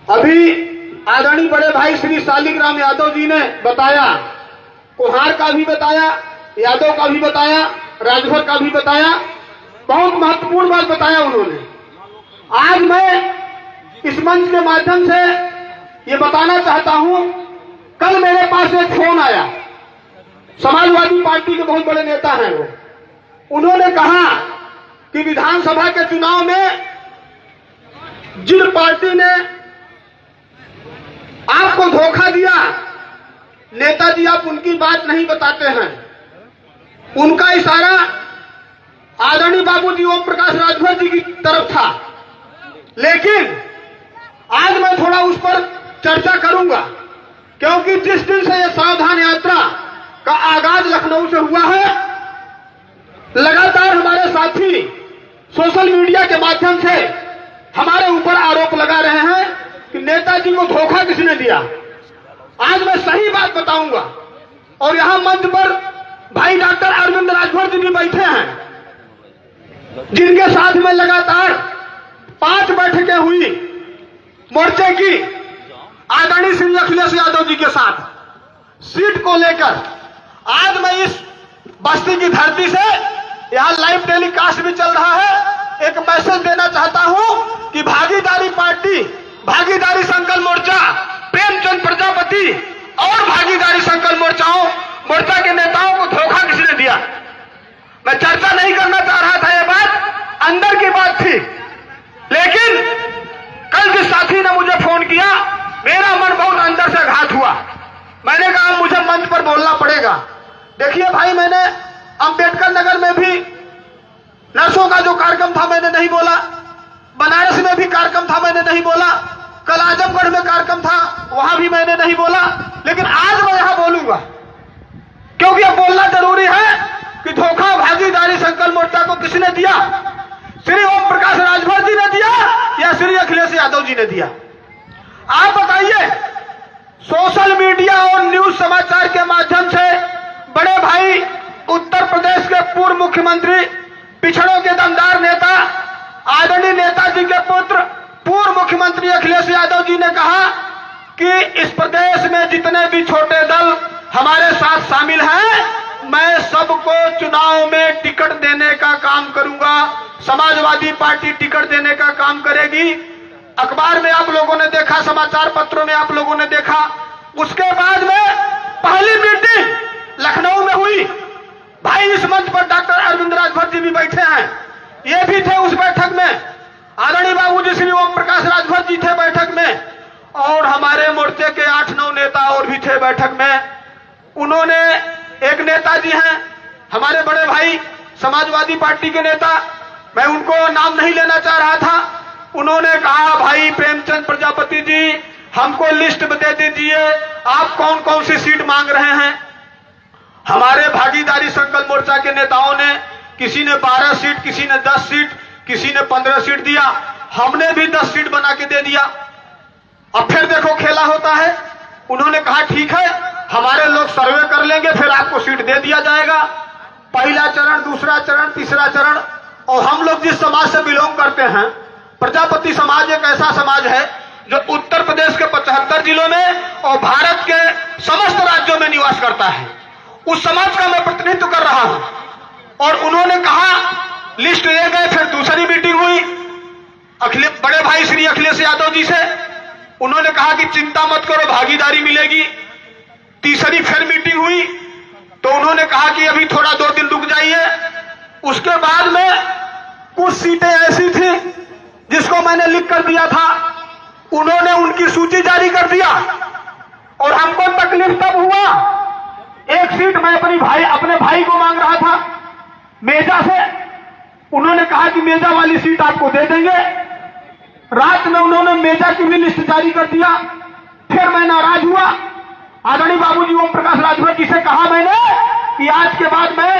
अभी आदरणीय बड़े भाई श्री शालिग्राम यादव जी ने बताया, कोहार का भी बताया, यादव का भी बताया, राजभर का भी बताया, बहुत महत्वपूर्ण बात बताया उन्होंने। आज मैं इस मंच के माध्यम से ये बताना चाहता हूं, कल मेरे पास एक फोन आया, समाजवादी पार्टी के बहुत बड़े नेता हैं वो। उन्होंने कहा कि विधानसभा के चुनाव में जिन पार्टी ने आपको धोखा दिया, नेताजी आप उनकी बात नहीं बताते हैं। उनका इशारा आदरणीय बाबूजी ओम प्रकाश राजभर जी की तरफ था, लेकिन आज मैं थोड़ा उस पर चर्चा करूंगा, क्योंकि जिस दिन से यह सावधान यात्रा का आगाज लखनऊ से हुआ है, लगातार हमारे साथी सोशल मीडिया के माध्यम से हमारे ऊपर आरोप लगा रहे हैं कि नेताजी को धोखा किसने दिया। आज मैं सही बात बताऊंगा, और यहां मंच पर भाई डॉक्टर अरविंद राजभर जी भी बैठे हैं, जिनके साथ में लगातार 5 बैठकें हुई मोर्चे की आदरणीय श्री अखिलेश यादव जी के साथ सीट को लेकर। आज मैं इस बस्ती की धरती से, यहां लाइव टेलीकास्ट भी चल रहा है, एक मैसेज देना चाहता हूं कि भागीदारी पार्टी, भागीदारी संकल्प मोर्चा, प्रेमचंद प्रजापति और भागीदारी संकल्प मोर्चा के नेताओं को धोखा किसने दिया। मैं चर्चा नहीं करना चाह रहा था, यह बात अंदर की बात थी, लेकिन कल जिस साथी ने मुझे फोन किया, मेरा मन बहुत अंदर से घात हुआ। मैंने कहा मुझे मंच पर बोलना पड़ेगा। देखिए भाई, मैंने अंबेडकर नगर में भी नर्सों का जो कार्यक्रम था मैंने नहीं बोला, बनारस में भी कार्यक्रम था मैंने नहीं बोला, कल आजमगढ़ में कार्यक्रम था वहां भी मैंने नहीं बोला, लेकिन आज मैं यहां बोलूंगा, क्योंकि अब बोलना जरूरी है कि धोखा भागीदारी संकल्प मोर्चा को किसने दिया, श्री ओम प्रकाश राजभर जी ने दिया या श्री अखिलेश यादव जी ने दिया। आप बताइए, सोशल मीडिया और न्यूज समाचार के माध्यम से बड़े भाई उत्तर प्रदेश के पूर्व मुख्यमंत्री, पिछड़ों के दमदार नेता, आदरणीय नेताजी के पुत्र पूर्व मुख्यमंत्री अखिलेश यादव जी ने कहा कि इस प्रदेश में जितने भी छोटे दल हमारे साथ शामिल हैं, मैं सबको चुनाव में टिकट देने का काम करूंगा, समाजवादी पार्टी टिकट देने का काम करेगी। अखबार में आप लोगों ने देखा, समाचार पत्रों में आप लोगों ने देखा। उसके बाद में पहली मीटिंग लखनऊ में हुई। भाई इस मंच पर डॉक्टर अरविंद राजभर जी भी बैठे हैं, ये भी थे उस बैठक में, आदरणीय बाबूजी श्री ओम प्रकाश राजभर जी थे बैठक में, और हमारे मोर्चे के 8-9 नेता और भी थे बैठक में। उन्होंने, एक नेताजी हैं हमारे बड़े भाई समाजवादी पार्टी के नेता, मैं उनको नाम नहीं लेना चाह रहा था, उन्होंने कहा भाई प्रेमचंद प्रजापति जी, हमको लिस्ट दे दीजिए, आप कौन कौन सी सीट मांग रहे हैं। हमारे भागीदारी संकल्प मोर्चा के नेताओं ने, किसी ने 12 सीट, किसी ने 10 सीट, किसी ने 15 सीट दिया, हमने भी 10 सीट बना के दे दिया। अब फिर देखो खेला होता है। उन्होंने कहा ठीक है, हमारे लोग सर्वे कर लेंगे, फिर आपको सीट दे दिया जाएगा। पहला चरण, दूसरा चरण, तीसरा चरण। और हम लोग जिस समाज से बिलोंग करते हैं, प्रजापति समाज एक ऐसा समाज है जो उत्तर प्रदेश के 75 जिलों में और भारत के समस्त राज्यों में निवास करता है। उस समाज का मैं प्रतिनिधित्व कर रहा हूं। और उन्होंने कहा, लिस्ट ले गए, फिर दूसरी मीटिंग हुई बड़े भाई श्री अखिलेश यादव जी से। उन्होंने कहा कि चिंता मत करो, भागीदारी मिलेगी। तीसरी फिर मीटिंग हुई तो उन्होंने कहा कि अभी थोड़ा 2 दिन रुक जाइए। उसके बाद में कुछ सीटें ऐसी थी जिसको मैंने लिख कर दिया था, उन्होंने उनकी सूची जारी कर दिया। और हमको तकलीफ तब हुआ, एक सीट मैं अपने भाई को मांग रहा था मेजा से, उन्होंने कहा कि मेजा वाली सीट आपको दे देंगे। रात में उन्होंने मेजा की भी लिस्ट जारी कर दिया। फिर मैं नाराज हुआ, आदरणीय बाबूजी ओम प्रकाश राजभर जी से कहा मैंने कि आज के बाद मैं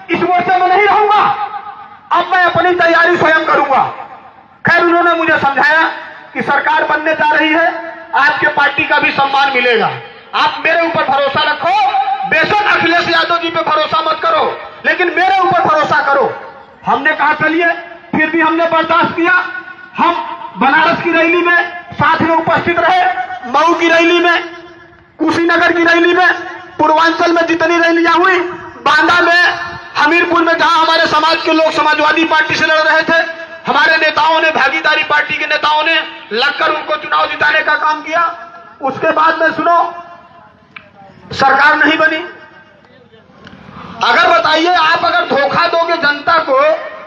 इस मोर्चे में नहीं रहूंगा, अब मैं अपनी तैयारी स्वयं करूंगा। खैर उन्होंने मुझे समझाया कि सरकार बनने जा रही है, आपके पार्टी का भी सम्मान मिलेगा, आप मेरे ऊपर भरोसा रखो। बेशक अखिलेश यादव जी पे भरोसा मत करो, लेकिन मेरे ऊपर भरोसा करो। हमने कहा चलिए, फिर भी हमने बर्दाश्त किया। हम बनारस की रैली में साथ में उपस्थित रहे। मऊ की रैली में, कुशीनगर की रैली में, पूर्वांचल में जितनी रैलियां हुई, बांदा में, हमीरपुर में जहां हमारे समाज के लोग समाजवादी पार्टी से लड़ रहे थे, हमारे नेताओं ने, भागीदारी पार्टी के नेताओं ने लगकर उनको चुनाव जिताने का काम किया। उसके बाद में सुनो, सरकार नहीं बनी। अगर बताइए, आप अगर धोखा दोगे जनता को,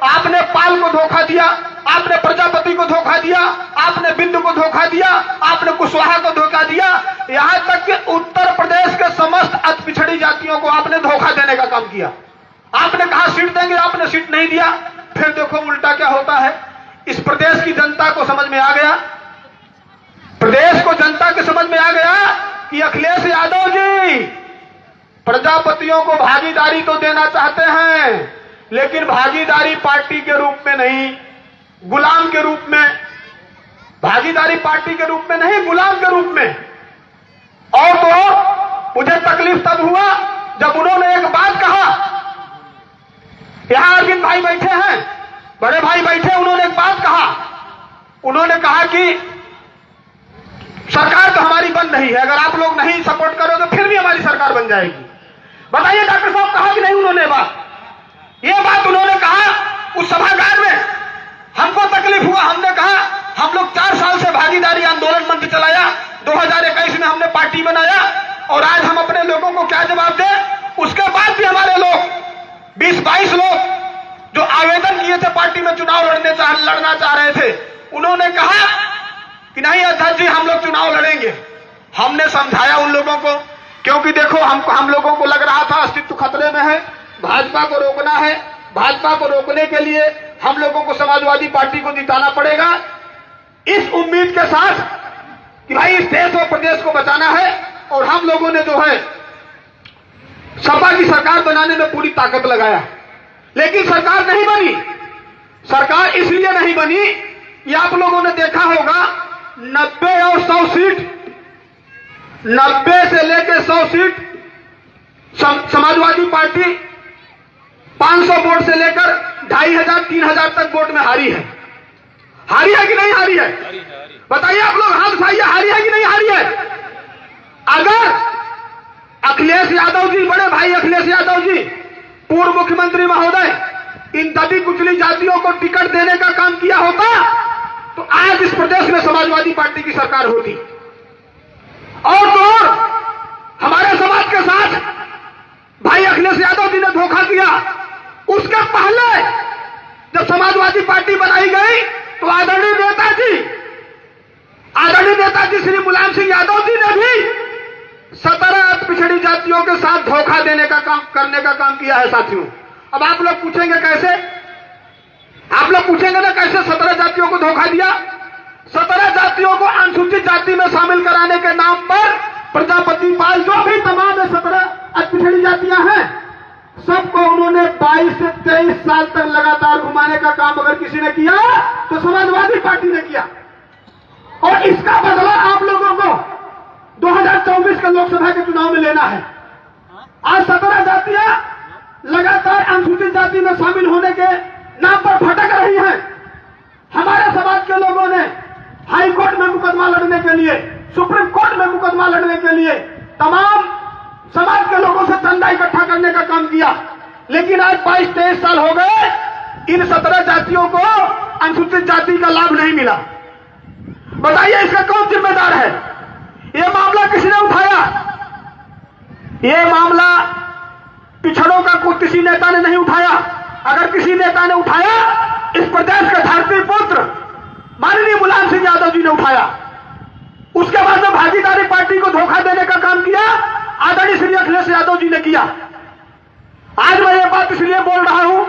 आपने पाल को धोखा दिया, आपने प्रजापति को धोखा दिया, आपने बिंदु को धोखा दिया, आपने कुशवाहा को धोखा दिया, यहां तक कि उत्तर प्रदेश के समस्त अति पिछड़ी जातियों को आपने धोखा देने का काम किया। आपने कहा सीट देंगे, आपने सीट नहीं दिया। फिर देखो उल्टा क्या होता है। इस प्रदेश की जनता को समझ में आ गया, प्रदेश को जनता के समझ में आ गया कि अखिलेश यादव जी प्रजापतियों को भागीदारी तो देना चाहते हैं, लेकिन भागीदारी पार्टी के रूप में नहीं, गुलाम के रूप में, भागीदारी पार्टी के रूप में नहीं, गुलाम के रूप में। और तो मुझे तकलीफ तब हुआ जब उन्होंने एक बात कहा। यहां अरविंद भाई बैठे हैं, बड़े भाई बैठे, उन्होंने एक बात कहा। उन्होंने कहा कि सरकार तो हमारी बन रही है, अगर आप लोग नहीं सपोर्ट करोगे फिर भी हमारी सरकार बन जाएगी। बताइए डॉक्टर साहब, कहा कि नहीं उन्होंने ये बात उन्होंने कहा उस सभागार में। हमको तकलीफ हुआ, हमने कहा हम लोग 4 साल से भागीदारी आंदोलन मंच चलाया, 2021 में हमने पार्टी बनाया, और आज हम अपने लोगों को क्या जवाब दें। उसके बाद भी हमारे लोग 20-22 लोग जो आवेदन किए थे पार्टी में चुनाव लड़ना चाह रहे थे, उन्होंने कहा कि नहीं अध्यक्ष जी हम लोग चुनाव लड़ेंगे। हमने समझाया उन लोगों को, क्योंकि देखो हम लोगों को लग रहा था अस्तित्व खतरे में है, भाजपा को रोकना है, भाजपा को रोकने के लिए हम लोगों को समाजवादी पार्टी को जिताना पड़ेगा, इस उम्मीद के साथ कि भाई इस देश और प्रदेश को बचाना है। और हम लोगों ने जो है सपा की सरकार बनाने में पूरी ताकत लगाया, लेकिन सरकार नहीं बनी। सरकार इसलिए नहीं बनी कि आप लोगों ने देखा होगा 90 और 100 सीट, 90 से लेकर 100 सीट समाजवादी पार्टी 500 वोट से लेकर 2500-3000 तक वोट में हारी है। हारी है कि नहीं हारी है? बताइए आप लोग, हाथ उठाइए, हारी है कि नहीं हारी है? अगर अखिलेश यादव जी, बड़े भाई अखिलेश यादव जी, पूर्व मुख्यमंत्री महोदय, इन दबी कुचली जातियों को टिकट देने का काम किया होता तो आज इस प्रदेश में समाजवादी पार्टी की सरकार होती। और तो और हमारे समाज के साथ भाई अखिलेश यादव जी ने धोखा किया। उसके पहले जब समाजवादी पार्टी बनाई गई तो आदरणीय नेताजी श्री मुलायम सिंह यादव जी ने भी 17 पिछड़ी जातियों के साथ धोखा देने का काम, करने का काम किया है साथियों। अब आप लोग पूछेंगे कैसे? आप लोग पूछेंगे ना कैसे 17 जातियों को धोखा दिया? 17 जातियों को अनुसूचित जाति में शामिल कराने के नाम पर प्रजापति पाल, जो भी तमाम 17 पिछड़ी जातियां हैं, सबको उन्होंने 22 से 23 साल तक लगातार घुमाने का काम अगर किसी ने किया तो समाजवादी पार्टी ने किया। और इसका बदला आप लोगों को 2024 के लोकसभा के चुनाव में लेना है। आज 17 जातियां लगातार अनुसूचित जाति में शामिल होने के नाम पर भटक रही हैं। हमारे समाज के लोगों ने हाई कोर्ट में मुकदमा लड़ने के लिए, सुप्रीम कोर्ट में मुकदमा लड़ने के लिए तमाम समाज के लोगों से चंदा इकट्ठा करने का काम किया, लेकिन आज 22-23 साल हो गए, इन 17 जातियों को अनुसूचित जाति का लाभ नहीं मिला। बताइए इसका कौन जिम्मेदार है? यह मामला किसने उठाया? यह मामला पिछड़ों का किसी नेता ने नहीं उठाया। अगर किसी नेता ने उठाया, इस प्रदेश के धरती पुत्र माननीय मुलायम सिंह यादव जी ने उठाया। उसके बाद में भागीदारी पार्टी को धोखा देने का काम किया आदरणीय श्री अखिलेश यादव जी ने किया। आज मैं ये बात इसलिए बोल रहा हूं,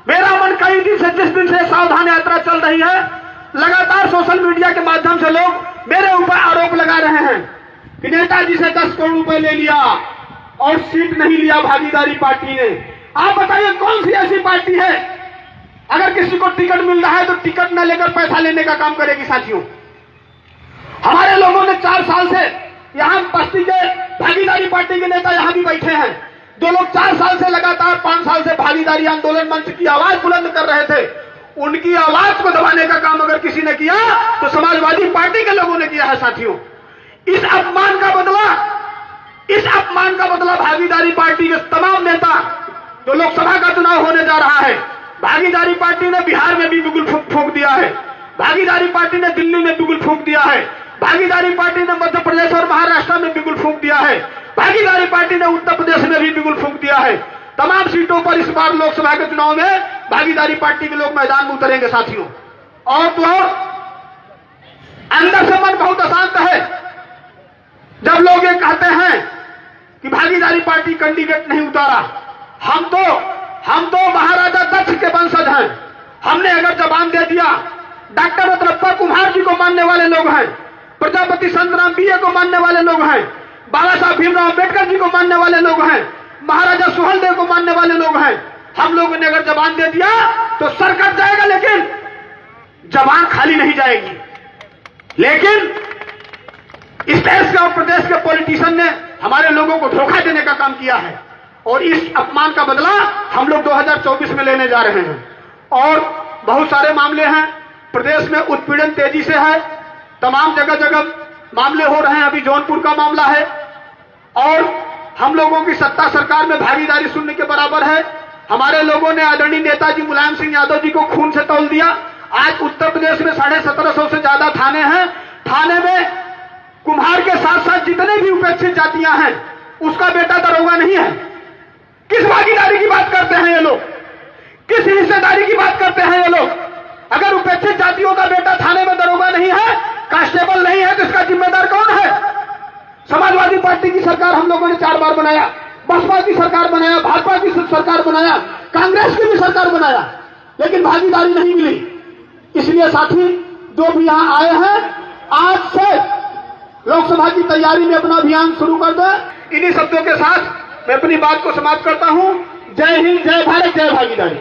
मेरा मन कई दिन से, जिस दिन से सावधान यात्रा चल रही है, लगातार सोशल मीडिया के माध्यम से लोग मेरे ऊपर आरोप लगा रहे हैं कि नेताजी से 10 करोड़ रुपए ले लिया और सीट नहीं लिया भागीदारी पार्टी ने। आप बताइए कौन सी ऐसी पार्टी है अगर किसी को टिकट मिल रहा है तो टिकट न लेकर पैसा लेने का काम करेगी? साथियों, हमारे लोगों ने 4 साल से, यहां बस्ती के भागीदारी पार्टी के नेता यहां भी बैठे हैं, जो लोग 4 साल से लगातार 5 साल से भागीदारी आंदोलन मंच की आवाज बुलंद कर रहे थे, उनकी आवाज को दबाने का काम अगर किसी ने किया तो समाजवादी पार्टी के लोगों ने किया है साथियों। इस अपमान का बदला भागीदारी पार्टी के तमाम नेता, जो लोकसभा का चुनाव होने जा रहा है, भागीदारी पार्टी ने बिहार में भी बिगुल फूंक दिया है, भागीदारी पार्टी ने दिल्ली में बिगुल फूंक दिया है, भागीदारी पार्टी ने मध्य प्रदेश और महाराष्ट्र में बिगुल फूंक दिया है, भागीदारी पार्टी ने उत्तर प्रदेश में भी बिगुल फूंक दिया है। तमाम सीटों पर इस बार लोकसभा के चुनाव में भागीदारी पार्टी के लोग मैदान में उतरेंगे साथियों। और तो और अंदर से मन बहुत अशांत है जब लोग ये कहते हैं कि भागीदारी पार्टी कैंडिडेट नहीं उतारा। हम तो महाराजा दक्ष के वंशज हैं। हमने अगर जबान दे दिया, डॉक्टर रत्नप्पा कुम्हार जी को मानने वाले लोग हैं, प्रजापति संतराम बीए को मानने वाले लोग हैं, बाबा साहब भीमराव अम्बेडकर जी को मानने वाले लोग हैं, महाराजा सुहेलदेव को मानने वाले लोग हैं। हम लोगों ने अगर जबान दे दिया तो सर कट जाएगा, लेकिन जबान खाली नहीं जाएगी। लेकिन इस देश के और प्रदेश के पॉलिटिशियन ने हमारे लोगों को धोखा देने का काम किया है और इस अपमान का बदला हम लोग 2024 में लेने जा रहे हैं। और बहुत सारे मामले हैं प्रदेश में, उत्पीड़न तेजी से है, तमाम जगह जगह मामले हो रहे हैं। अभी जौनपुर का मामला है और हम लोगों की सत्ता सरकार में भागीदारी शून्य के बराबर है। हमारे लोगों ने आदरणीय नेताजी मुलायम सिंह यादव जी को खून से तौल दिया। आज उत्तर प्रदेश में 1750 से ज्यादा थाने हैं। थाने में कुम्हार के साथ साथ जितने भी उपेक्षित जातियां हैं उसका बेटा दरोगा नहीं है। किस भागीदारी की बात करते हैं ये लोग? किस हिस्सेदारी की बात करते हैं ये लोग? अगर उपेक्षित जातियों का बेटा थाने में दरोगा नहीं है, कांस्टेबल नहीं है, तो इसका जिम्मेदार कौन है? समाजवादी पार्टी की सरकार हम लोगों ने 4 बार बनाया, बसपा की सरकार बनाया, भाजपा की सरकार बनाया, कांग्रेस की भी सरकार बनाया, लेकिन भागीदारी नहीं मिली। इसलिए साथी जो भी यहां आए हैं, आज से लोकसभा की तैयारी में अपना अभियान शुरू कर दें। इन्हीं शब्दों के साथ मैं अपनी बात को समाप्त करता हूं। जय हिंद, जय भारत, जय भागीदारी।